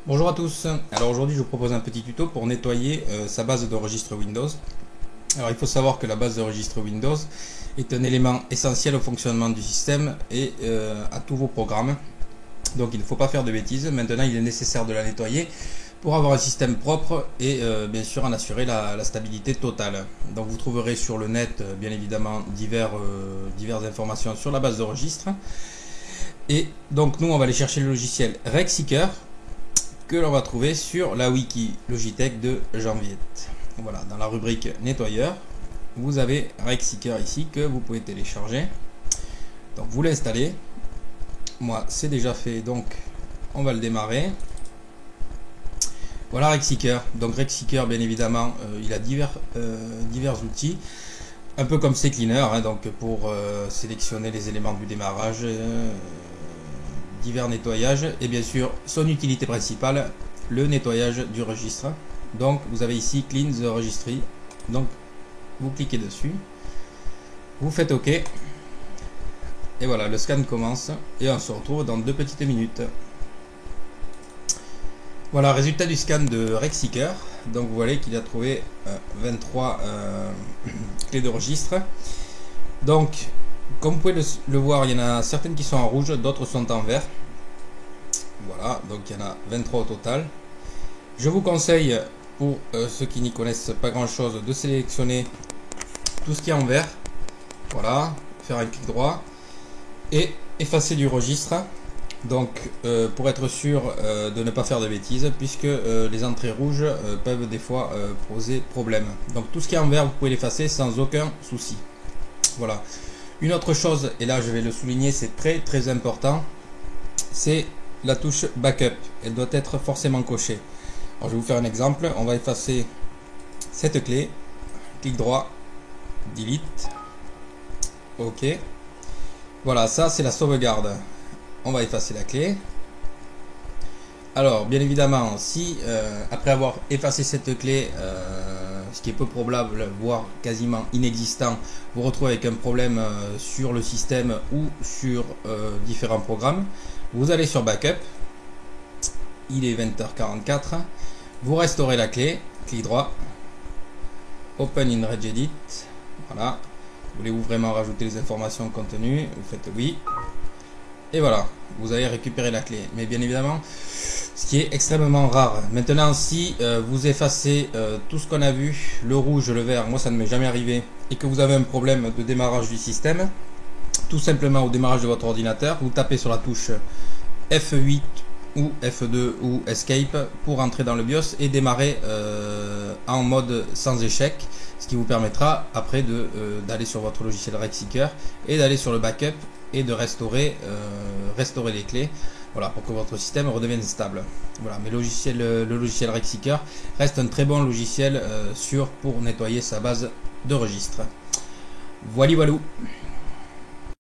Bonjour à tous, alors aujourd'hui je vous propose un petit tuto pour nettoyer sa base de registre Windows. Alors il faut savoir que la base de registre Windows est un élément essentiel au fonctionnement du système et à tous vos programmes. Donc il ne faut pas faire de bêtises. Maintenant il est nécessaire de la nettoyer pour avoir un système propre et bien sûr en assurer la stabilité totale. Donc vous trouverez sur le net bien évidemment diverses informations sur la base de registre. Et donc nous on va aller chercher le logiciel Rexseeker que l'on va trouver sur la wiki Logitech de Jean-Viette. Voilà, dans la rubrique nettoyeur, vous avez Rexseeker ici que vous pouvez télécharger. Donc vous l'installez. Moi c'est déjà fait, donc on va le démarrer. Voilà Rexseeker. Donc Rexseeker bien évidemment il a divers outils. Un peu comme CCleaner, hein, donc pour sélectionner les éléments du démarrage, divers nettoyages et bien sûr son utilité principale, le nettoyage du registre. Donc vous avez ici Clean the Registry, donc vous cliquez dessus, vous faites OK et voilà, le scan commence et on se retrouve dans 2 petites minutes. Voilà, résultat du scan de Rexseeker. Donc vous voyez qu'il a trouvé 23 clés de registre. Donc comme vous pouvez le voir, il y en a certaines qui sont en rouge, d'autres sont en vert. Voilà, donc il y en a 23 au total. Je vous conseille, pour ceux qui n'y connaissent pas grand chose, de sélectionner tout ce qui est en vert. Voilà, faire un clic droit et effacer du registre. Donc pour être sûr de ne pas faire de bêtises, puisque les entrées rouges peuvent des fois poser problème. Donc tout ce qui est en vert, vous pouvez l'effacer sans aucun souci. Voilà. Une autre chose, et là je vais le souligner, c'est très important, c'est la touche backup. Elle doit être forcément cochée. Alors je vais vous faire un exemple. On va effacer cette clé, clic droit, delete, OK. Voilà, ça c'est la sauvegarde. On va effacer la clé. Alors bien évidemment, si après avoir effacé cette clé, ce qui est peu probable, voire quasiment inexistant, vous retrouvez avec un problème sur le système ou sur différents programmes, vous allez sur Backup, il est 20h44, vous restaurez la clé, clic droit, Open in Regedit, voilà, voulez-vous vraiment rajouter les informations contenues, vous faites oui, et voilà, vous avez récupéré la clé. Mais bien évidemment, ce qui est extrêmement rare. Maintenant, si vous effacez tout ce qu'on a vu, le rouge, le vert, moi ça ne m'est jamais arrivé, et que vous avez un problème de démarrage du système, tout simplement au démarrage de votre ordinateur, vous tapez sur la touche F8 ou F2 ou Escape pour entrer dans le BIOS et démarrer en mode sans échec, ce qui vous permettra après d'aller sur votre logiciel Rexseeker et d'aller sur le backup et de restaurer les clés, voilà, pour que votre système redevienne stable. Voilà, mais le logiciel Rexseeker reste un très bon logiciel sûr pour nettoyer sa base de registre. Voilà.